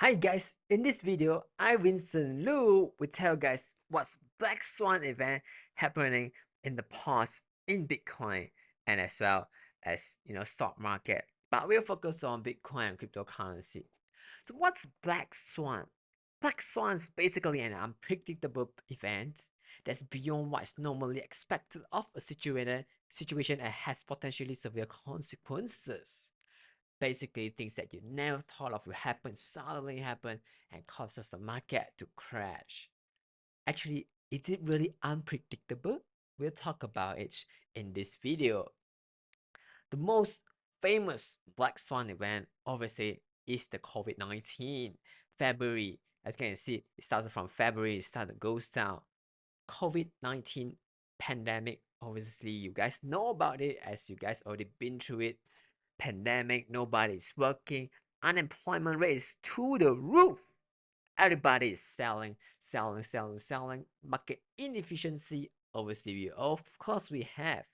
Hi guys, in this video, I Vincent Loo will tell you guys what's Black Swan event happening in the past in Bitcoin and as well as stock market. But we'll focus on Bitcoin and cryptocurrency. So what's Black Swan? Black Swan is basically an unpredictable event that's beyond what's normally expected of a situation and has potentially severe consequences. Basically, things that you never thought of will happen suddenly happen and causes the market to crash. Actually, is it really unpredictable? We'll talk about it in this video. The most famous Black Swan event, obviously, is the COVID-19. February, as you can see, it started from February, it started to go down. COVID-19 pandemic, obviously, you guys know about it as you guys already been through it. Pandemic, nobody's working, unemployment rate is to the roof. Everybody is selling. Market inefficiency, obviously, of course, we have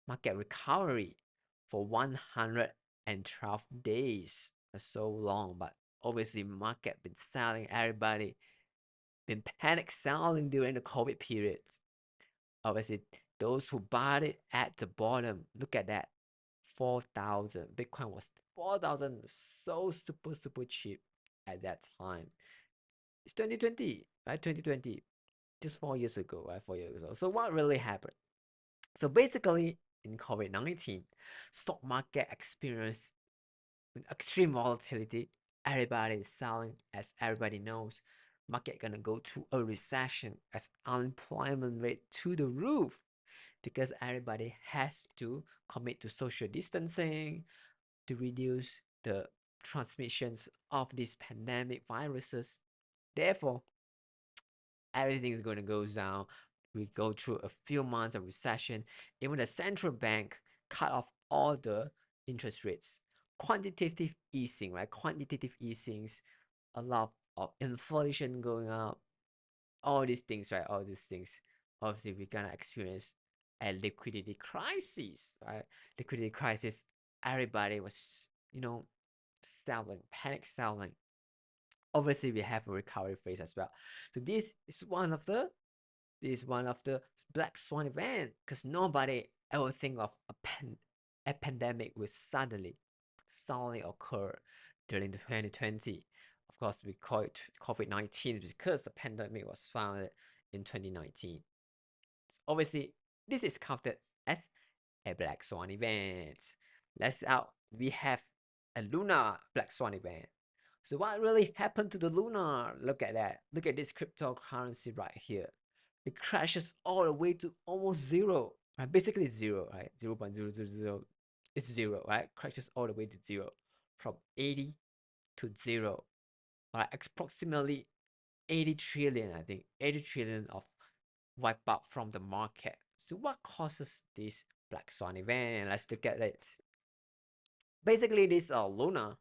market recovery for 112 days. So long, but obviously, market been selling. Everybody been panic selling during the COVID period. Obviously, those who bought it at the bottom, look at that, 4,000. Bitcoin was 4,000, so super cheap at that time. It's 2020, right? 2020, just 4 years ago, right? 4 years ago. So what really happened? So basically, in COVID-19, stock market experienced extreme volatility. Everybody is selling, as everybody knows. Market gonna go to a recession as unemployment rate to the roof because everybody has to commit to social distancing to reduce the transmissions of these pandemic viruses. Therefore, everything is going to go down. We go through a few months of recession. Even the central bank cut off all the interest rates. Quantitative easing, right? Quantitative easings, a lot of inflation going up, all these things, right? All these things. Obviously, we're gonna experience a liquidity crisis, right? Liquidity crisis. Everybody was, selling, panic selling. Obviously, we have a recovery phase as well. So this is one of the black swan event because nobody ever think of a pandemic will suddenly occur during the 2020. Of course, we call it COVID-19 because the pandemic was founded in 2019. So obviously, this is counted as a black swan event. Let's out. We have a lunar black swan event. So what really happened to the lunar? Look at that. Look at this cryptocurrency right here. It crashes all the way to almost zero. Right? Basically zero, right? 0.000. It's zero, right? Crashes all the way to zero. From 80 to zero. Right? Approximately 80 trillion, I think. 80 trillion of wipe out from the market. So what causes this black swan event? Let's look at it. Basically, this Luna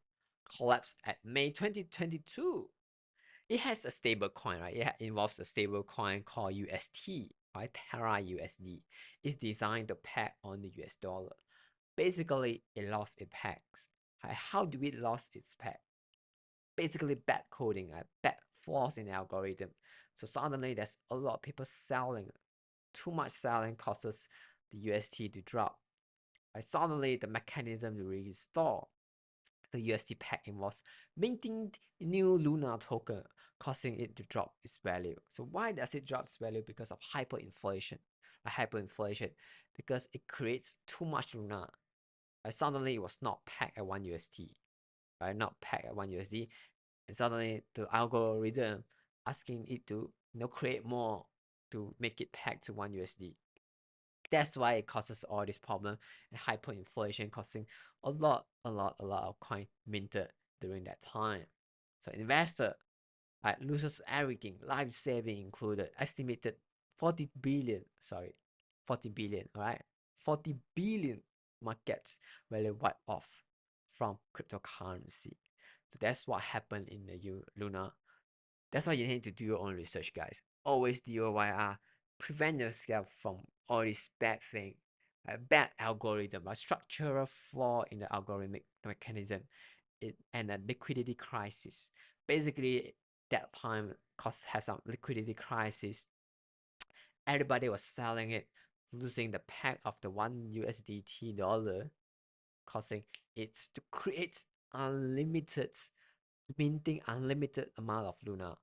collapsed at May 2022. It has a stable coin, right? It involves a stable coin called UST, right? Terra USD. It's designed to peg on the US dollar. Basically, it lost its pegs. Right? How do it lost its peg? Basically, bad coding, right? Bad flaws in the algorithm. So suddenly, there's a lot of people selling. Too much selling causes the UST to drop. Right? Suddenly, the mechanism to restore the UST peg involves minting new Luna token, causing it to drop its value. So why does it drop its value? Because of hyperinflation. Hyperinflation, because it creates too much Luna. Suddenly, it was not pegged at 1 USD, right? Not pegged at 1 USD, and suddenly the algorithm asking it to create more to make it pegged to 1 USD. That's why it causes all this problem and hyperinflation causing a lot of coin minted during that time. So investor, right, loses everything, life saving included, estimated 40 billion, 40 billion, all right? 40 billion markets value wipe off from cryptocurrency. So that's what happened in the Luna. That's why you need to do your own research, guys. Always do your YR. Prevent yourself from all these bad things, bad algorithm, a structural flaw in the algorithmic mechanism, and a liquidity crisis. Basically, that time cause has some liquidity crisis. Everybody was selling it, losing the peg of the one USDT dollar, causing it to create unlimited, minting unlimited amount of Luna,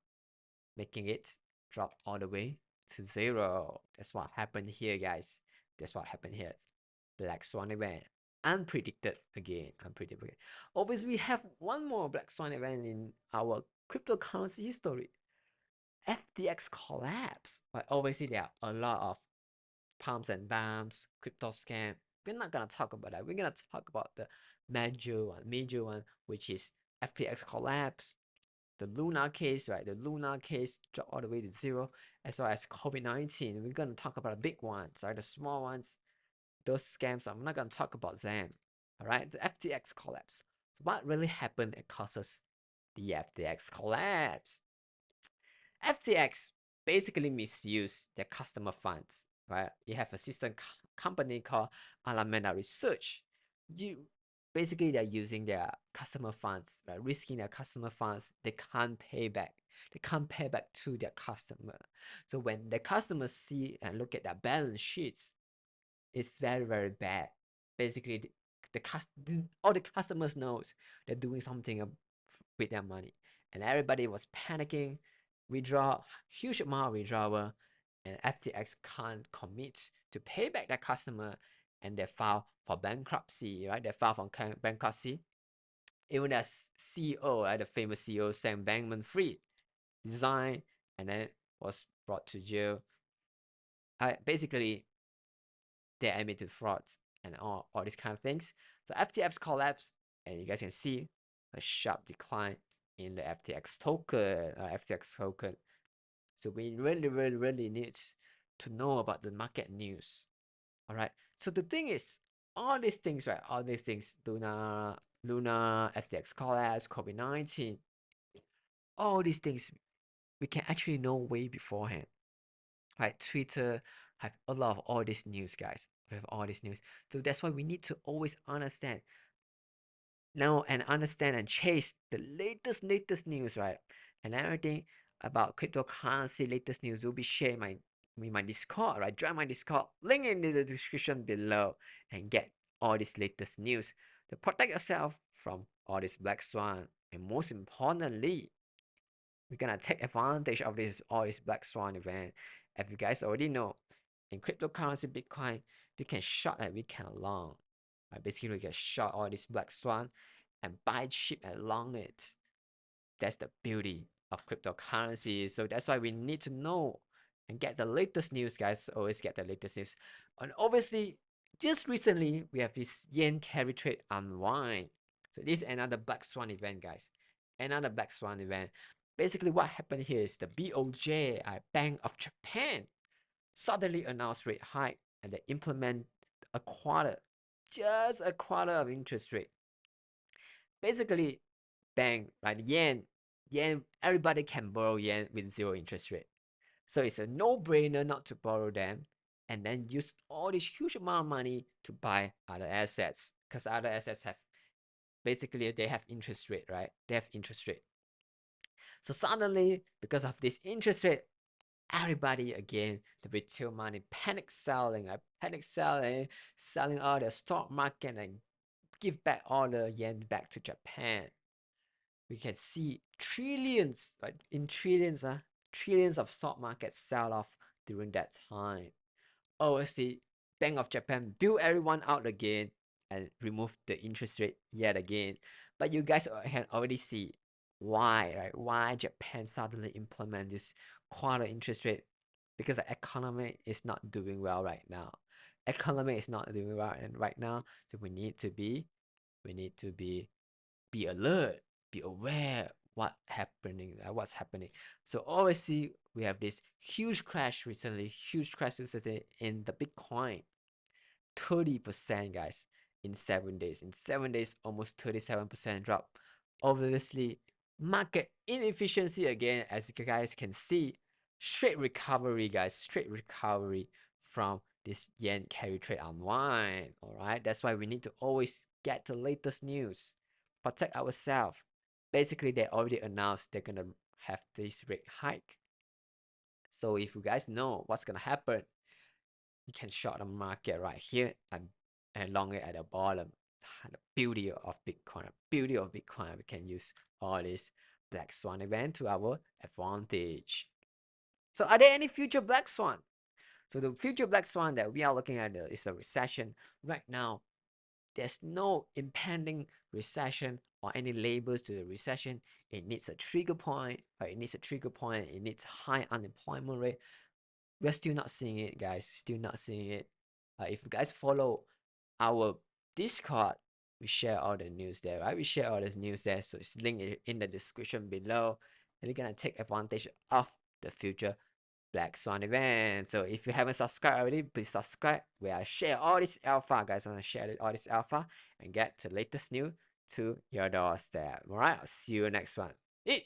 making it drop all the way to zero. That's what happened here, guys. That's what happened here. Black Swan event. Unpredicted again. Unpredicted. Obviously, we have one more Black Swan event in our cryptocurrency history. FTX collapse. But obviously, there are a lot of pumps and dumps, crypto scam. We're not gonna talk about that. We're gonna talk about the major one, which is FTX collapse, the Luna case, right? The Luna case dropped all the way to zero, as well as COVID-19. We're gonna talk about the big ones, right? The small ones, those scams. I'm not gonna talk about them. All right, the FTX collapse. So what really happened that causes the FTX collapse? FTX basically misuse their customer funds, right? You have a sister company called Alameda Research. You basically they're using their customer funds, right? Risking their customer funds. They can't pay back. They can't pay back to their customer. So when the customers see and look at their balance sheets, it's very, very bad. Basically, all the customers knows they're doing something with their money, and everybody was panicking. Withdraw huge amount of withdrawal, and FTX can't commit to pay back their customer, and they file for bankruptcy. Right, they file for bankruptcy. Even as CEO, right, the famous CEO Sam Bankman-Fried resigned and then was brought to jail. Basically, they admitted frauds and all these kind of things. So FTX collapsed, and you guys can see a sharp decline in the FTX token. So we really need to know about the market news. All right. So the thing is, all these things, right? All these things, Luna, FTX collapse, COVID-19, all these things we can actually know way beforehand. Right? Twitter have a lot of all this news, guys. We have all this news. So that's why we need to always understand know and understand and chase the latest news, right? And everything about cryptocurrency latest news will be shared in my Discord, right? Join my Discord, link in the description below, and get all this latest news to protect yourself from all this black swan. And most importantly, we're gonna take advantage of all this black swan event. If you guys already know, in cryptocurrency Bitcoin, we can short and we can long. Right? Basically, we can short all this black swan and buy cheap and long it. That's the beauty of cryptocurrency. So that's why we need to know and get the latest news, guys. Always get the latest news. And obviously, just recently we have this yen carry trade unwind. So this is another black swan event, guys. Another black swan event. Basically, what happened here is the BOJ, Bank of Japan, suddenly announced rate hike, and they implement a quarter, just a quarter of interest rate. Basically, bank, right? Yen, everybody can borrow yen with zero interest rate. So it's a no-brainer not to borrow them and then use all this huge amount of money to buy other assets, because other assets have basically they have interest rate, right? They have interest rate. So suddenly, because of this interest rate, everybody again, the retail money panic selling, right? Panic selling, selling all the stock market and give back all the yen back to Japan. We can see trillions, right? In trillions, trillions of stock market sell off during that time. Obviously, Bank of Japan bailed everyone out again and removed the interest rate yet again. But you guys can already see why, right? Why Japan suddenly implement this quarter interest rate? Because the economy is not doing well right now. Economy is not doing well, and right now, so we need to be alert, be aware what's happening. So obviously we have this huge crash recently, in the Bitcoin, 30%, guys, in 7 days. In 7 days, almost 37% drop. Obviously, market inefficiency again, as you guys can see. Straight recovery, guys, straight recovery from this yen carry trade unwind. All right, that's why we need to always get the latest news, protect ourselves. basically they already announced they're gonna have this rate hike. So if you guys know what's gonna happen, you can short the market right here and long it at the bottom. The beauty of Bitcoin, we can use all this Black Swan event to our advantage. So are there any future Black Swan? So the future Black Swan that we are looking at is a recession. Right now, there's no impending recession or any labels to the recession. It needs a trigger point, or it needs a trigger point. It needs high unemployment rate. We're still not seeing it, guys. Still not seeing it. If you guys follow our Discord, we share all the news there, right? We share all the news there, so it's linked in the description below. And we're gonna take advantage of the future Black Swan event. So if you haven't subscribed already, please subscribe. Where I share all this alpha, guys. I'm gonna share all this alpha and get the latest news to your doorstep. Alright, I'll see you next one. Peace.